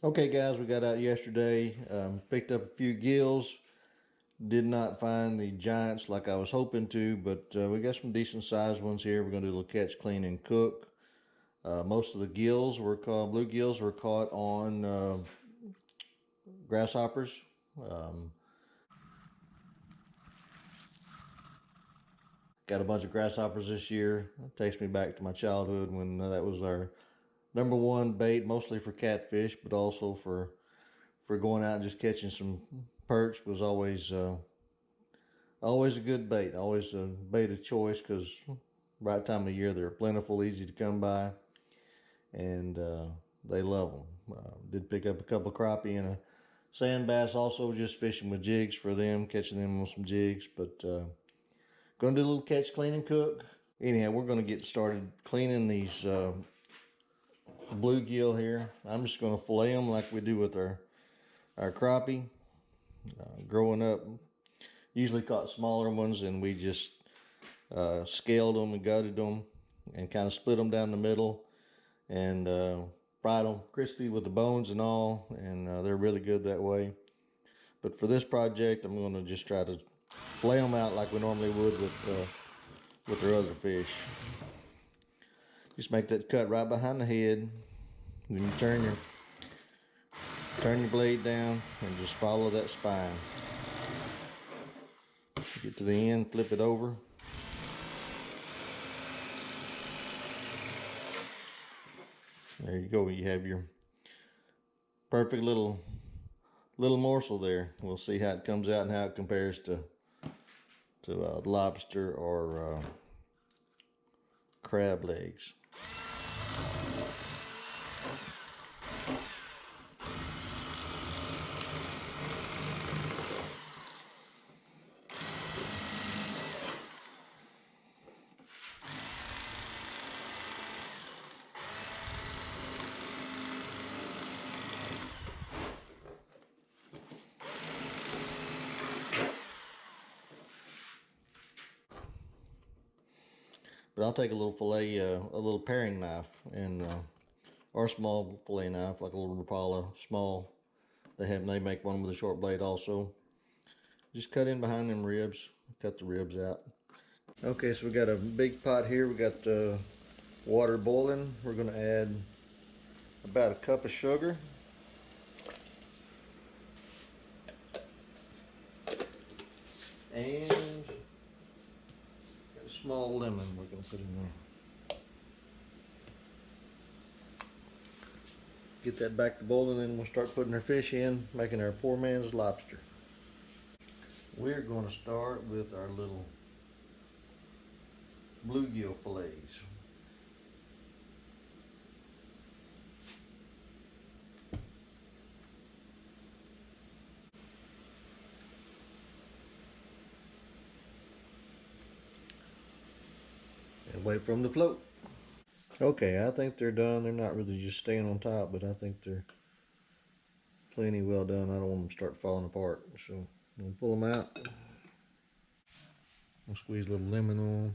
Okay guys, we got out yesterday, picked up a few gills. Did not find the giants like I was hoping to, but we got some decent sized ones here. We're going to do a little catch, clean, and cook. Most of the gills were caught, bluegills were caught on grasshoppers. Got a bunch of grasshoppers this year. It takes me back to my childhood when that was our number one bait, mostly for catfish, but also for going out and just catching some perch was always a good bait, always a bait of choice because right time of year they're plentiful, easy to come by, and they love them. Did pick up a couple of crappie and a sand bass also, just fishing with jigs for them, catching them on some jigs. But gonna do a little catch, clean, and cook. Anyhow, we're gonna get started cleaning these bluegill here. I'm just gonna fillet them like we do with our crappie. Growing up, usually caught smaller ones, and we just scaled them and gutted them and kind of split them down the middle and fried them crispy with the bones and all, and they're really good that way. But for this project, I'm going to just try to flay them out like we normally would with our other fish. Just make that cut right behind the head. Then you turn your blade down and just follow that spine. Get to the end, flip it over. There you go. You have your perfect little morsel there. We'll see how it comes out and how it compares to lobster or crab legs. But I'll take a little fillet, a little paring knife, and or a small fillet knife, like a little Rapala, small. They make one with a short blade also. Just cut in behind them ribs, cut the ribs out. Okay, so we got a big pot here. We got the water boiling. We're gonna add about a cup of sugar. And a small lemon we're gonna put in there. Get that back to boiling, and we'll start putting our fish in, making our poor man's lobster. We're going to start with our little bluegill fillets. And wait for them to float. Okay, I think they're done. They're not really just staying on top, but I think they're plenty well done. I don't want them to start falling apart. So I'm going to pull them out. I'll squeeze a little lemon on them.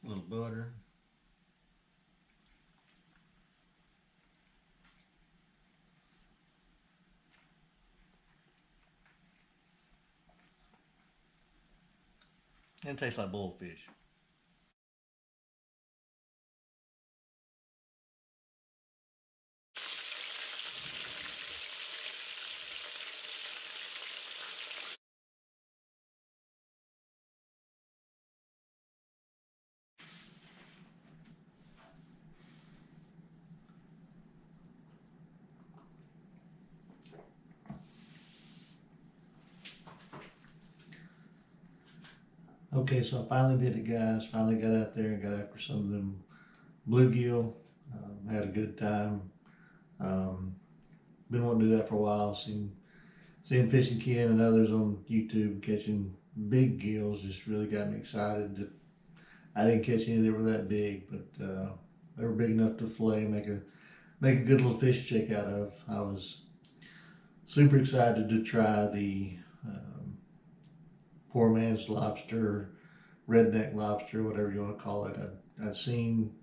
A little butter. And it tastes like boiled fish. Okay, so I finally did it, guys. Finally got out there and got after some of them bluegill. Had a good time. Been wanting to do that for a while. seeing Fishing Ken and others on YouTube catching big gills just really got me excited. I didn't catch any that were that big, but they were big enough to fillet, make a good little fish check out of. I was super excited to try the poor man's lobster, redneck lobster, whatever you want to call it. I'd seen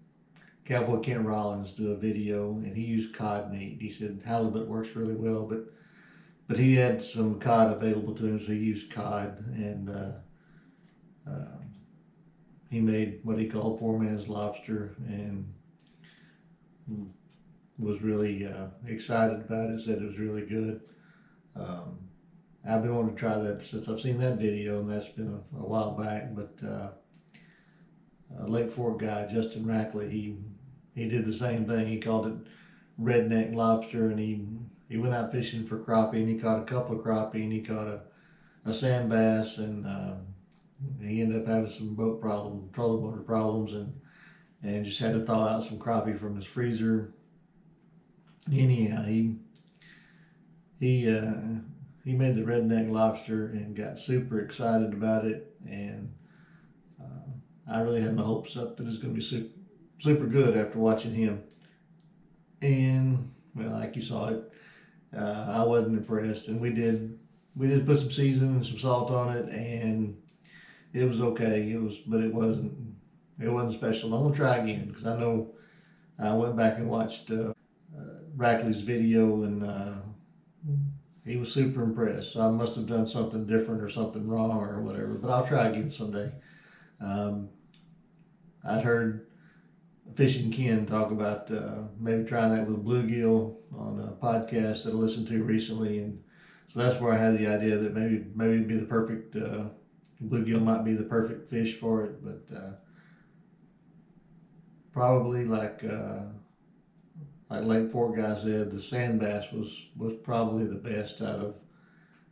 Cowboy Kent Rollins do a video, and he used cod meat. He said halibut works really well, but he had some cod available to him, so he used cod, and he made what he called poor man's lobster, and was really excited about it. Said it was really good. I've been wanting to try that since I've seen that video, and that's been a while back. But Lake Fork guy Justin Rackley, he did the same thing. He called it redneck lobster, and he went out fishing for crappie, and he caught a couple of crappie, and he caught a sand bass, and he ended up having some boat problems, trolling motor problems, and just had to thaw out some crappie from his freezer. Anyhow, he made the redneck lobster and got super excited about it, and I really had my hopes up that it's going to be super good after watching him. And well, like you saw it, I wasn't impressed, and we did put some seasoning and some salt on it, and it was okay. But it wasn't special. I'm gonna try again because I know I went back and watched Rackley's video, and he was super impressed. So I must have done something different or something wrong or whatever. But I'll try again someday. I'd heard Fishing Ken talk about maybe trying that with bluegill on a podcast that I listened to recently, and so that's where I had the idea that maybe it'd be the perfect bluegill might be the perfect fish for it, but probably like Lake Fork guy said, the sand bass was probably the best out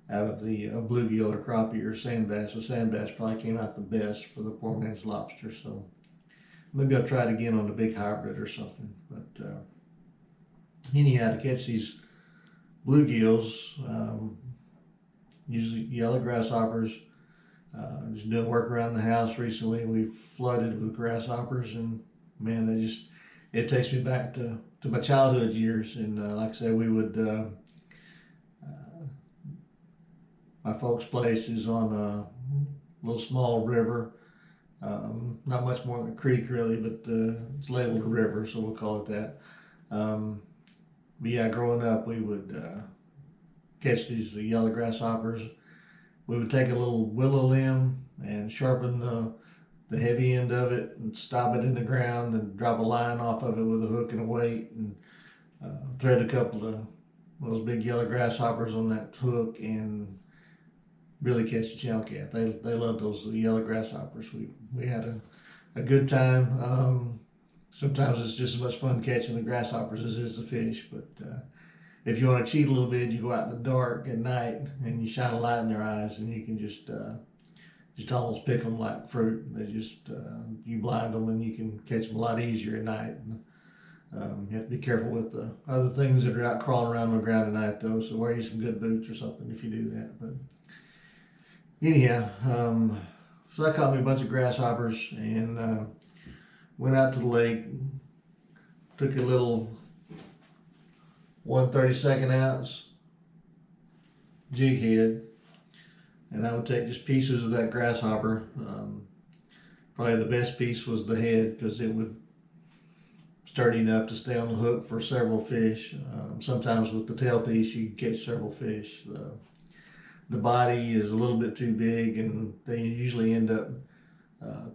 of the bluegill or crappie or sand bass. The sand bass probably came out the best for the poor man's lobster. So maybe I'll try it again on the big hybrid or something. But anyhow, to catch these bluegills, usually yellow grasshoppers. Just doing work around the house recently. We've flooded with grasshoppers, and man, it takes me back to my childhood years. And like I said, we would my folks' place is on a little small river, not much more than a creek really, but it's labeled a river, so we'll call it that. But yeah, growing up, we would catch these yellow grasshoppers. We would take a little willow limb and sharpen the heavy end of it and stop it in the ground and drop a line off of it with a hook and a weight, and thread a couple of those big yellow grasshoppers on that hook and really catch the channel cat. They love those yellow grasshoppers. We had a good time. Sometimes it's just as much fun catching the grasshoppers as it is the fish, but if you want to cheat a little bit, you go out in the dark at night and you shine a light in their eyes, and you can just almost pick them like fruit. They just you blind them and you can catch them a lot easier at night. You have to be careful with the other things that are out crawling around on the ground at night, though. So wear you some good boots or something if you do that. But anyhow, so I caught me a bunch of grasshoppers and went out to the lake. Took a little 1/32 ounce jig head, and I would take just pieces of that grasshopper. Probably the best piece was the head because it would sturdy enough to stay on the hook for several fish. Sometimes with the tail piece you can catch several fish. The body is a little bit too big, and they usually end up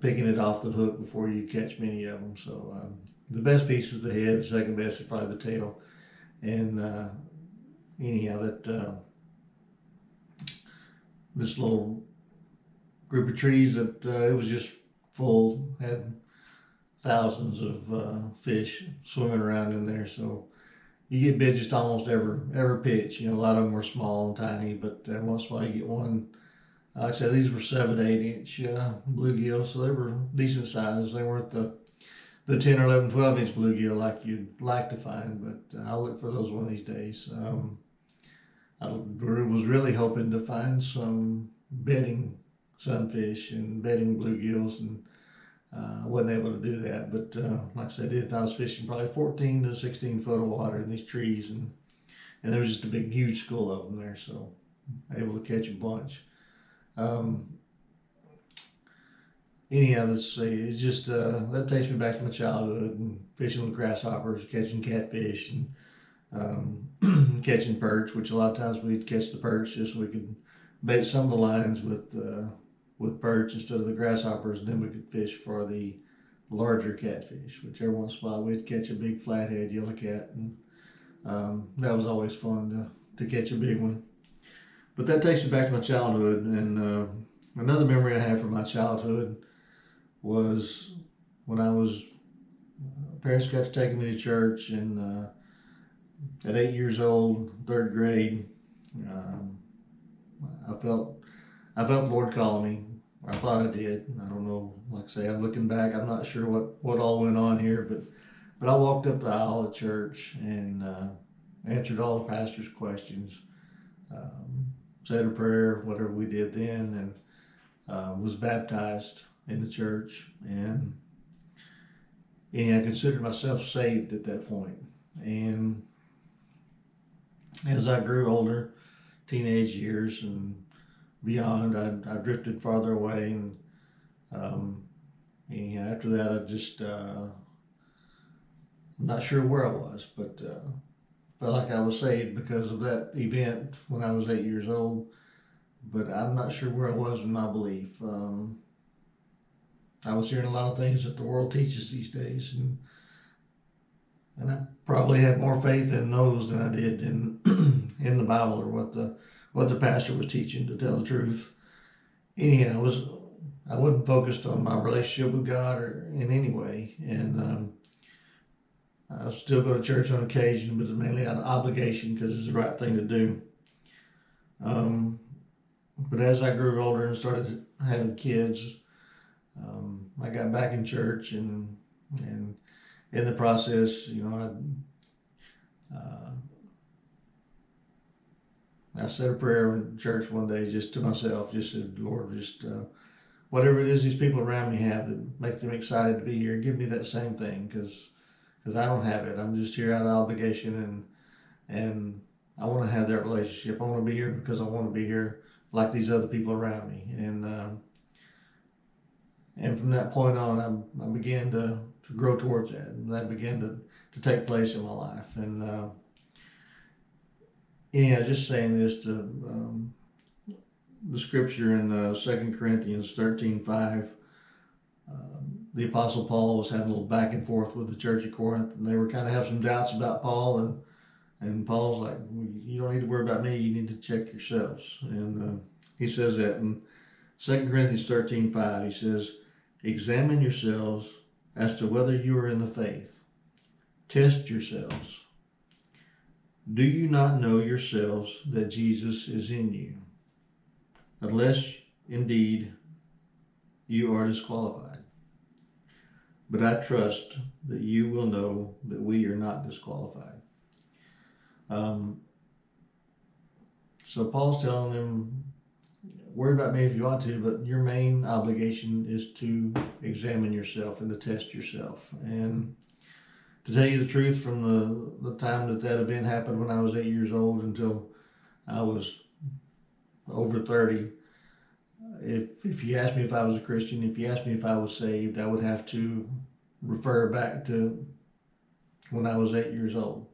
picking it off the hook before you catch many of them. So the best piece is the head. The second best is probably the tail. And anyhow, this little group of trees that it was just full, had thousands of fish swimming around in there. So you get bit just almost every pitch. You know, a lot of them were small and tiny, but every once in a while you get one. Like I said, these were 7 to 8 inch bluegill, so they were decent size. They weren't the 10 or 11, 12 inch bluegill like you'd like to find, but I'll look for those one of these days. I was really hoping to find some bedding sunfish and bedding bluegills, and I wasn't able to do that. But like I said, I was fishing probably 14 to 16 foot of water in these trees, and there was just a big, huge school of them there, so able to catch a bunch. Um, Anyhow, let's see. It's just that takes me back to my childhood and fishing with grasshoppers, catching catfish, and catching perch. Which a lot of times we'd catch the perch just so we could bait some of the lines with perch instead of the grasshoppers, and then we could fish for the larger catfish. Which every once in a while we'd catch a big flathead yellow cat, and that was always fun to catch a big one. But that takes me back to my childhood, and another memory I have from my childhood was when I was parents got to taking me to church, and at 8 years old, third grade, um, I felt the Lord calling me. I thought I did. I don't know. Like I say, I'm looking back. I'm not sure what all went on here, but I walked up the aisle at church and answered all the pastor's questions, said a prayer, whatever we did then, and was baptized in the church, and I considered myself saved at that point. And as I grew older, teenage years and beyond, I drifted farther away, and after that, I just I'm not sure where I was, but felt like I was saved because of that event when I was 8 years old. But I'm not sure where I was in my belief. I was hearing a lot of things that the world teaches these days, and I probably had more faith in those than I did in in the Bible or what the pastor was teaching. To tell the truth, anyhow, I wasn't focused on my relationship with God or in any way, and I still go to church on occasion, but it's mainly out of obligation because it's the right thing to do. But as I grew older and started having kids, I got back in church, and in the process, I said a prayer in church one day just to myself, just said, Lord, just whatever it is these people around me have that make them excited to be here, give me that same thing, because I don't have it. I'm just here out of obligation, and I want to have that relationship. I want to be here because I want to be here like these other people around me, and from that point on, I began to grow towards that, and that began to take place in my life. And just saying this to the scripture in 2 Corinthians 13:5. The Apostle Paul was having a little back and forth with the church of Corinth, and they were kind of having some doubts about Paul, and Paul's like, you don't need to worry about me, you need to check yourselves. And he says that in 2 Corinthians 13:5, he says, examine yourselves as to whether you are in the faith. Test yourselves. Do you not know yourselves that Jesus is in you? Unless indeed you are disqualified. But I trust that you will know that we are not disqualified. So Paul's telling them, worry about me if you want to, but your main obligation is to examine yourself and to test yourself. And to tell you the truth, from the time that event happened when I was 8 years old until I was over 30, if you asked me if I was a Christian, if you asked me if I was saved, I would have to refer back to when I was 8 years old.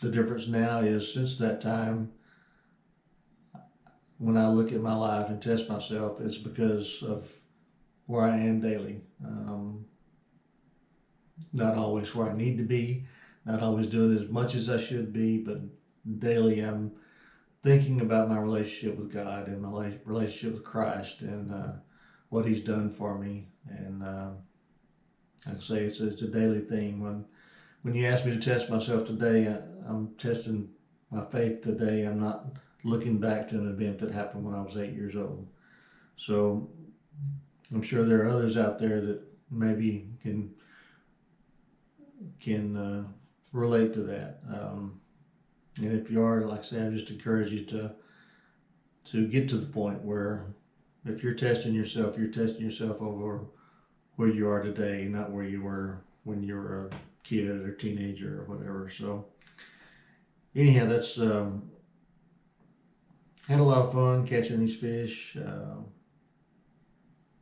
The difference now is, since that time, when I look at my life and test myself, it's because of where I am daily. Not always where I need to be, not always doing as much as I should be, but daily I'm thinking about my relationship with God and my relationship with Christ, and what He's done for me. And like I say, it's a daily thing. When you ask me to test myself today, I'm testing my faith today. I'm not looking back to an event that happened when I was 8 years old. So I'm sure there are others out there that maybe can relate to that. And if you are, like I say, I just encourage you to get to the point where if you're testing yourself over where you are today, not where you were when you were a kid or teenager or whatever. So anyhow, that's had a lot of fun catching these fish.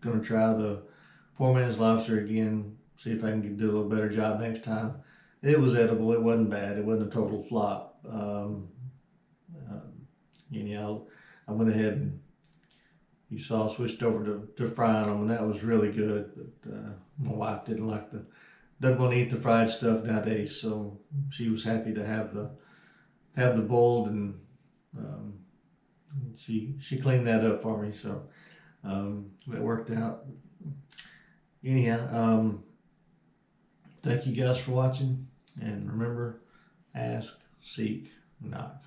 Gonna try the poor man's lobster again. See if I can do a little better job next time. It was edible. It wasn't bad. It wasn't a total flop. Anyhow, I went ahead and you saw switched over to frying them, and that was really good. But my wife doesn't want to eat the fried stuff nowadays, so she was happy to have the boiled, and she cleaned that up for me, so that worked out. Anyhow, thank you guys for watching, and remember, ask, seek, knock.